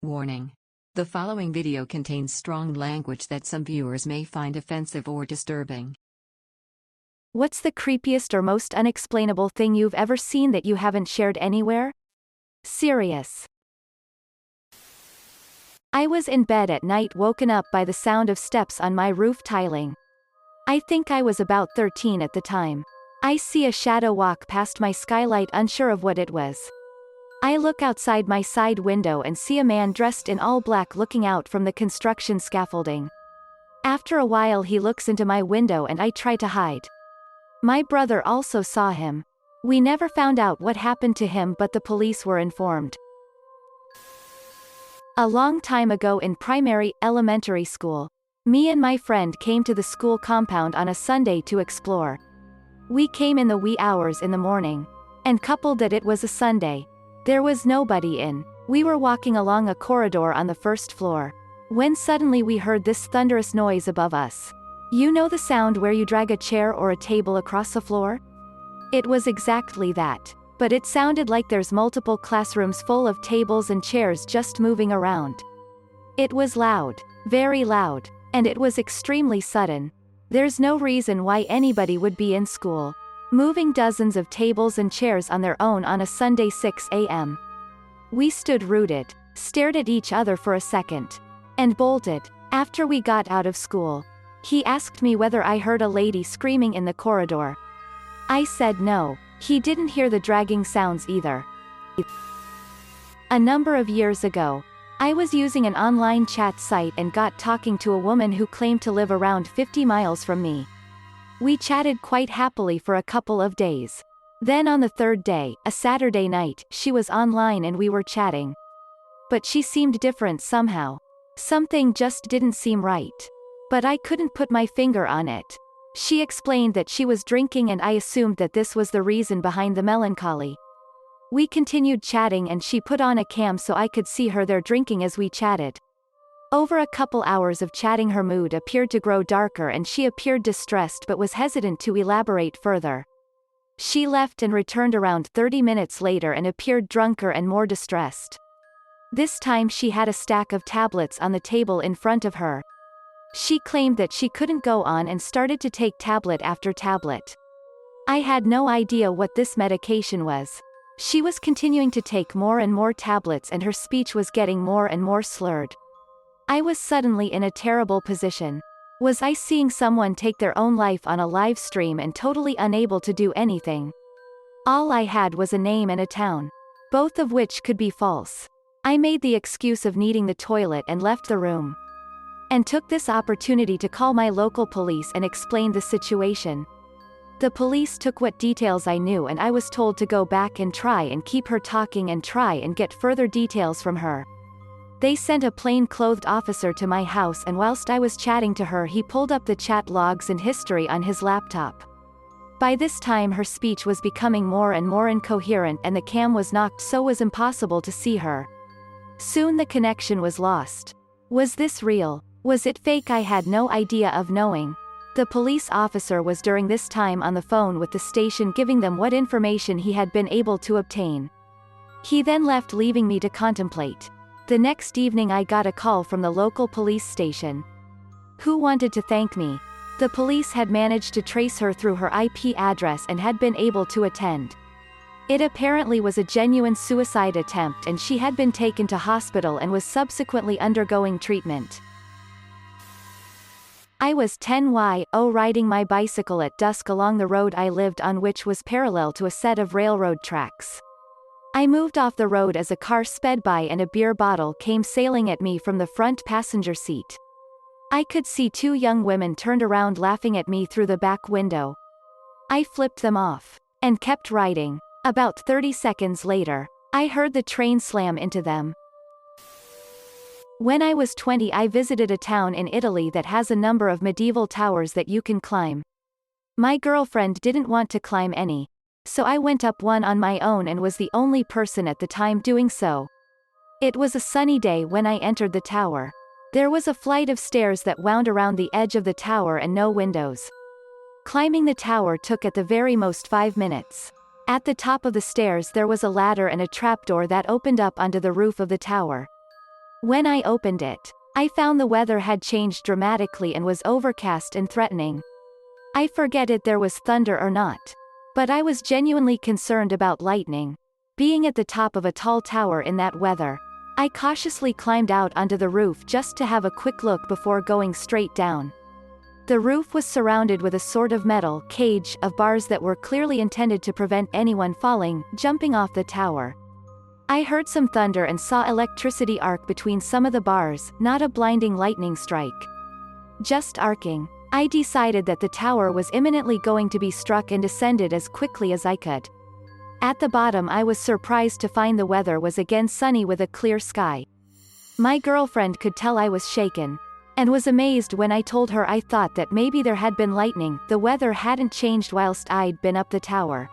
Warning. The following video contains strong language that some viewers may find offensive or disturbing. What's the creepiest or most unexplainable thing you've ever seen that you haven't shared anywhere? Serious. I was in bed at night, woken up by the sound of steps on my roof tiling. I think I was about 13 at the time. I see a shadow walk past my skylight, unsure of what it was. I look outside my side window and see a man dressed in all black looking out from the construction scaffolding. After a while he looks into my window and I try to hide. My brother also saw him. We never found out what happened to him, but the police were informed. A long time ago in elementary school, me and my friend came to the school compound on a Sunday to explore. We came in the wee hours in the morning. And coupled that it was a Sunday. There was nobody in. We were walking along a corridor on the first floor. When suddenly we heard this thunderous noise above us. You know the sound where you drag a chair or a table across the floor? It was exactly that. But it sounded like there's multiple classrooms full of tables and chairs just moving around. It was loud. Very loud. And it was extremely sudden. There's no reason why anybody would be in school, moving dozens of tables and chairs on their own on a Sunday 6 a.m. We stood rooted, stared at each other for a second, and bolted. After we got out of school, he asked me whether I heard a lady screaming in the corridor. I said no. He didn't hear the dragging sounds either. A number of years ago, I was using an online chat site and got talking to a woman who claimed to live around 50 miles from me. We chatted quite happily for a couple of days. Then on the third day, a Saturday night, she was online and we were chatting. But she seemed different somehow. Something just didn't seem right. But I couldn't put my finger on it. She explained that she was drinking and I assumed that this was the reason behind the melancholy. We continued chatting and she put on a cam so I could see her there drinking as we chatted. Over a couple hours of chatting her mood appeared to grow darker and she appeared distressed but was hesitant to elaborate further. She left and returned around 30 minutes later and appeared drunker and more distressed. This time she had a stack of tablets on the table in front of her. She claimed that she couldn't go on and started to take tablet after tablet. I had no idea what this medication was. She was continuing to take more and more tablets and her speech was getting more and more slurred. I was suddenly in a terrible position. Was I seeing someone take their own life on a live stream and totally unable to do anything? All I had was a name and a town, both of which could be false. I made the excuse of needing the toilet and left the room. And took this opportunity to call my local police and explain the situation. The police took what details I knew and I was told to go back and try and keep her talking and try and get further details from her. They sent a plain-clothed officer to my house and whilst I was chatting to her he pulled up the chat logs and history on his laptop. By this time her speech was becoming more and more incoherent and the cam was knocked so it was impossible to see her. Soon the connection was lost. Was this real? Was it fake? I had no idea of knowing. The police officer was during this time on the phone with the station giving them what information he had been able to obtain. He then left leaving me to contemplate. The next evening I got a call from the local police station, who wanted to thank me. The police had managed to trace her through her IP address and had been able to attend. It apparently was a genuine suicide attempt and she had been taken to hospital and was subsequently undergoing treatment. I was 10 riding my bicycle at dusk along the road I lived on, which was parallel to a set of railroad tracks. I moved off the road as a car sped by and a beer bottle came sailing at me from the front passenger seat. I could see two young women turned around laughing at me through the back window. I flipped them off and kept riding. About 30 seconds later, I heard the train slam into them. When I was 20 I visited a town in Italy that has a number of medieval towers that you can climb. My girlfriend didn't want to climb any. So I went up one on my own and was the only person at the time doing so. It was a sunny day when I entered the tower. There was a flight of stairs that wound around the edge of the tower and no windows. Climbing the tower took at the very most 5 minutes. At the top of the stairs there was a ladder and a trapdoor that opened up onto the roof of the tower. When I opened it, I found the weather had changed dramatically and was overcast and threatening. I forget if there was thunder or not. But I was genuinely concerned about lightning. Being at the top of a tall tower in that weather, I cautiously climbed out onto the roof just to have a quick look before going straight down. The roof was surrounded with a sort of metal cage of bars that were clearly intended to prevent anyone jumping off the tower. I heard some thunder and saw electricity arc between some of the bars, not a blinding lightning strike. Just arcing. I decided that the tower was imminently going to be struck and descended as quickly as I could. At the bottom I was surprised to find the weather was again sunny with a clear sky. My girlfriend could tell I was shaken, and was amazed when I told her I thought that maybe there had been lightning. The weather hadn't changed whilst I'd been up the tower.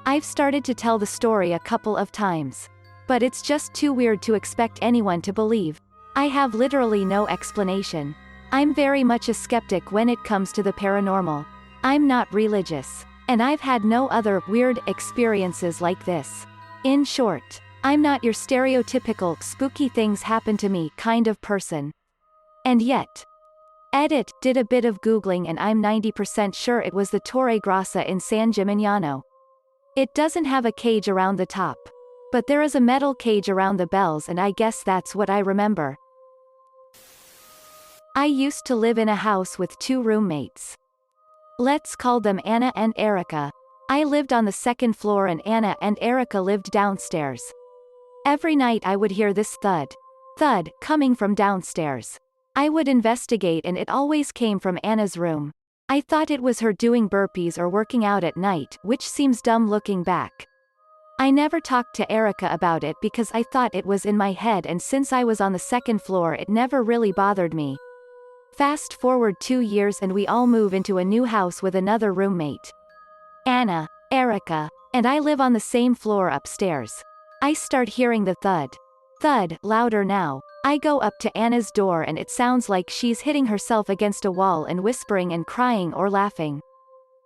I've started to tell the story a couple of times. But it's just too weird to expect anyone to believe. I have literally no explanation. I'm very much a skeptic when it comes to the paranormal. I'm not religious. And I've had no other weird experiences like this. In short, I'm not your stereotypical spooky things happen to me kind of person. And yet, Edit did a bit of Googling and I'm 90% sure it was the Torre Grossa in San Gimignano. It doesn't have a cage around the top. But there is a metal cage around the bells and I guess that's what I remember. I used to live in a house with 2 roommates. Let's call them Anna and Erica. I lived on the 2nd floor and Anna and Erica lived downstairs. Every night I would hear this thud, coming from downstairs. I would investigate and it always came from Anna's room. I thought it was her doing burpees or working out at night, which seems dumb looking back. I never talked to Erica about it because I thought it was in my head and since I was on the 2nd floor it never really bothered me. Fast forward 2 years and we all move into a new house with another roommate. Anna, Erica, and I live on the same floor upstairs. I start hearing the thud, louder now. I go up to Anna's door and it sounds like she's hitting herself against a wall and whispering and crying or laughing.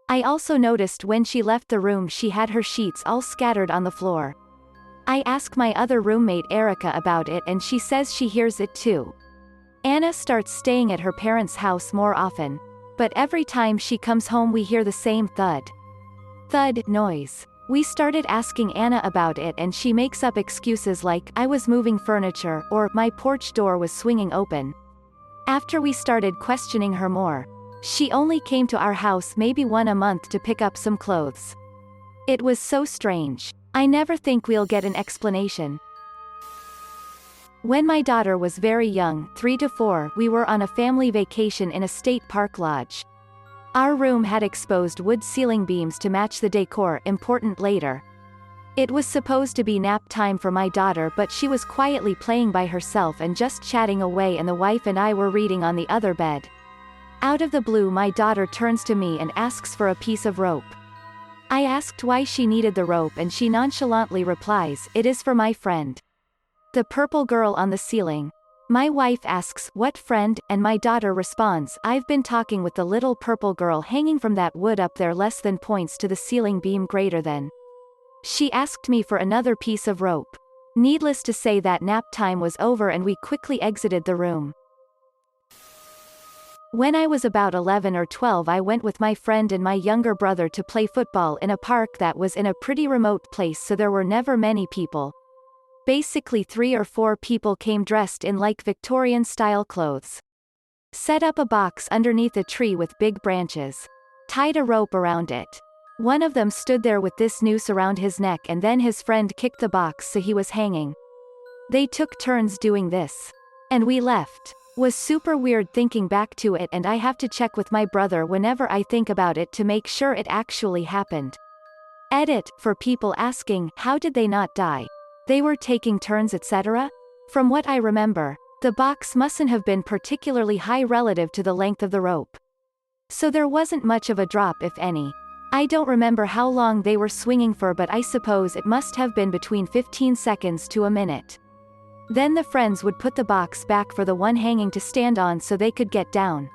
I also noticed when she left the room she had her sheets all scattered on the floor. I ask my other roommate Erica about it and she says she hears it too. Anna starts staying at her parents' house more often. But every time she comes home we hear the same thud noise. We started asking Anna about it and she makes up excuses like, I was moving furniture, or my porch door was swinging open. After we started questioning her more, she only came to our house maybe 1 a month to pick up some clothes. It was so strange. I never think we'll get an explanation. When my daughter was very young, 3 to 4, we were on a family vacation in a state park lodge. Our room had exposed wood ceiling beams to match the decor, important later. It was supposed to be nap time for my daughter but she was quietly playing by herself and just chatting away and the wife and I were reading on the other bed. Out of the blue my daughter turns to me and asks for a piece of rope. I asked why she needed the rope and she nonchalantly replies, it is for my friend. The purple girl on the ceiling. My wife asks, what friend, and my daughter responds, I've been talking with the little purple girl hanging from that wood up there less than points to the ceiling beam greater than. She asked me for another piece of rope. Needless to say that nap time was over and we quickly exited the room. When I was about 11 or 12 I went with my friend and my younger brother to play football in a park that was in a pretty remote place so there were never many people. Basically 3 or 4 people came dressed in like Victorian-style clothes. Set up a box underneath a tree with big branches. Tied a rope around it. One of them stood there with this noose around his neck and then his friend kicked the box so he was hanging. They took turns doing this. And we left. Was super weird thinking back to it and I have to check with my brother whenever I think about it to make sure it actually happened. Edit, for people asking, how did they not die? They were taking turns etc.? From what I remember, the box mustn't have been particularly high relative to the length of the rope. So there wasn't much of a drop if any. I don't remember how long they were swinging for but I suppose it must have been between 15 seconds to a minute. Then the friends would put the box back for the one hanging to stand on so they could get down.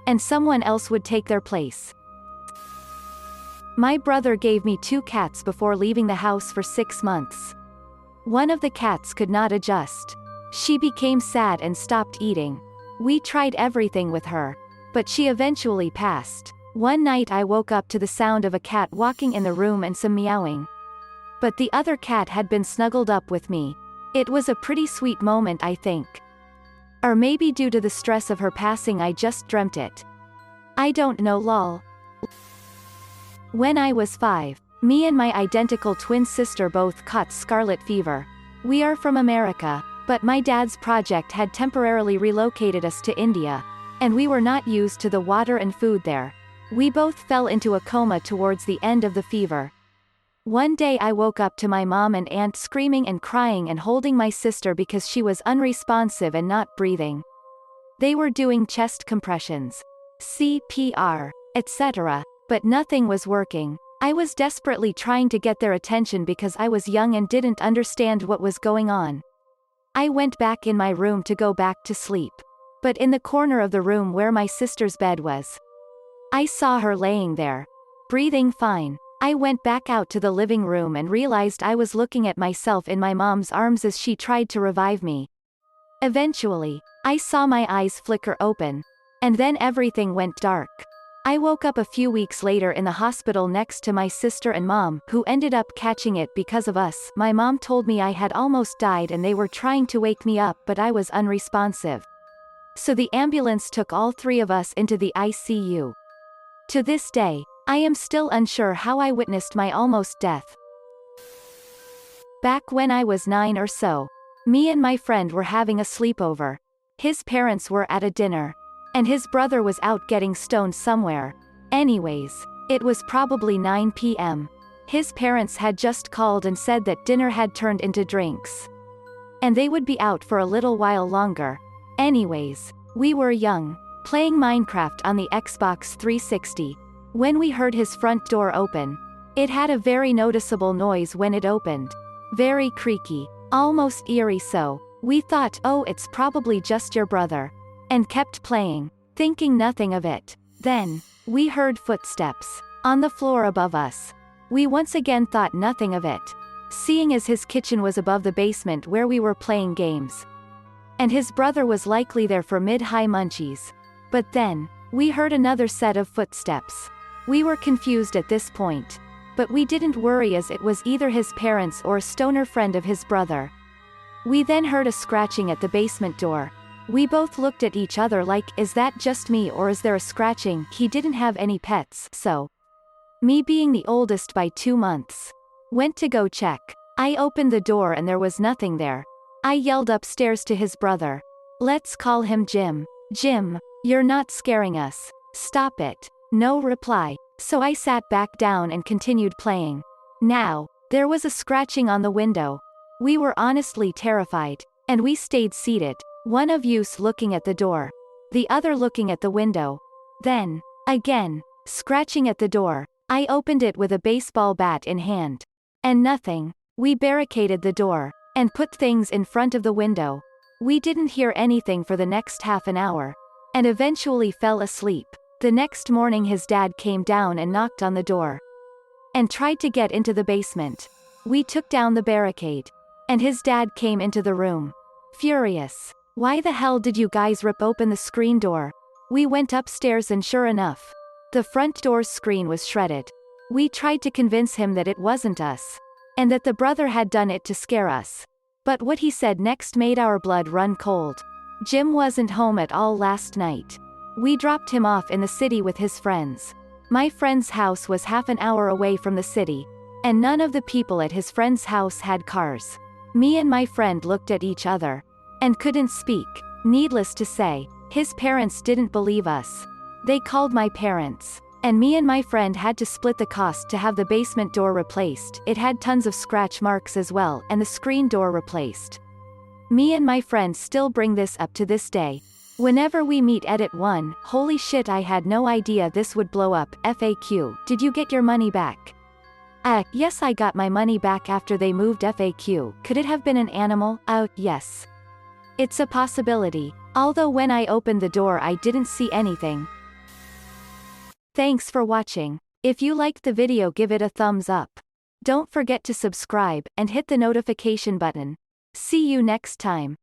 And someone else would take their place. My brother gave me 2 cats before leaving the house for 6 months. One of the cats could not adjust. She became sad and stopped eating. We tried everything with her, but she eventually passed. One night I woke up to the sound of a cat walking in the room and some meowing. But the other cat had been snuggled up with me. It was a pretty sweet moment, I think. Or maybe due to the stress of her passing I just dreamt it. I don't know lol. When I was 5, me and my identical twin sister both caught scarlet fever. We are from America, but my dad's project had temporarily relocated us to India, and we were not used to the water and food there. We both fell into a coma towards the end of the fever. One day I woke up to my mom and aunt screaming and crying and holding my sister because she was unresponsive and not breathing. They were doing chest compressions, CPR, etc., but nothing was working. I was desperately trying to get their attention because I was young and didn't understand what was going on. I went back in my room to go back to sleep. But in the corner of the room where my sister's bed was, I saw her laying there, breathing fine. I went back out to the living room and realized I was looking at myself in my mom's arms as she tried to revive me. Eventually, I saw my eyes flicker open, and then everything went dark. I woke up a few weeks later in the hospital next to my sister and mom, who ended up catching it because of us. My mom told me I had almost died and they were trying to wake me up but I was unresponsive. So the ambulance took all 3 of us into the ICU. To this day, I am still unsure how I witnessed my almost death. Back when I was 9 or so, me and my friend were having a sleepover. His parents were at a dinner, and his brother was out getting stoned somewhere. Anyways, it was probably 9 p.m. His parents had just called and said that dinner had turned into drinks, and they would be out for a little while longer. Anyways, we were young, playing Minecraft on the Xbox 360, when we heard his front door open. It had a very noticeable noise when it opened. Very creaky, almost eerie, so we thought, oh, it's probably just your brother, and kept playing, thinking nothing of it. Then, we heard footsteps on the floor above us. We once again thought nothing of it, seeing as his kitchen was above the basement where we were playing games, and his brother was likely there for mid-high munchies. But then, we heard another set of footsteps. We were confused at this point, but we didn't worry as it was either his parents or a stoner friend of his brother. We then heard a scratching at the basement door. We both looked at each other like, is that just me or is there a scratching? He didn't have any pets, so me being the oldest by 2 months, went to go check. I opened the door and there was nothing there. I yelled upstairs to his brother. Let's call him Jim. Jim, you're not scaring us. Stop it. No reply. So I sat back down and continued playing. Now, there was a scratching on the window. We were honestly terrified, and we stayed seated, one of us looking at the door, the other looking at the window. Then, again, scratching at the door. I opened it with a baseball bat in hand. And nothing. We barricaded the door, and put things in front of the window. We didn't hear anything for the next half an hour, and eventually fell asleep. The next morning his dad came down and knocked on the door, and tried to get into the basement. We took down the barricade, and his dad came into the room, furious. Why the hell did you guys rip open the screen door? We went upstairs and sure enough, the front door's screen was shredded. We tried to convince him that it wasn't us, and that the brother had done it to scare us. But what he said next made our blood run cold. Jim wasn't home at all last night. We dropped him off in the city with his friends. My friend's house was half an hour away from the city, and none of the people at his friend's house had cars. Me and my friend looked at each other, and couldn't speak. Needless to say, his parents didn't believe us. They called my parents, and me and my friend had to split the cost to have the basement door replaced. It had tons of scratch marks as well, and the screen door replaced. Me and my friend still bring this up to this day. Whenever we meet edit 1, holy shit, I had no idea this would blow up. FAQ, did you get your money back? Yes, I got my money back after they moved. FAQ, could it have been an animal? Yes. It's a possibility. Although when I opened the door I didn't see anything. Thanks for watching. If you liked the video, give it a thumbs up. Don't forget to subscribe, and hit the notification button. See you next time.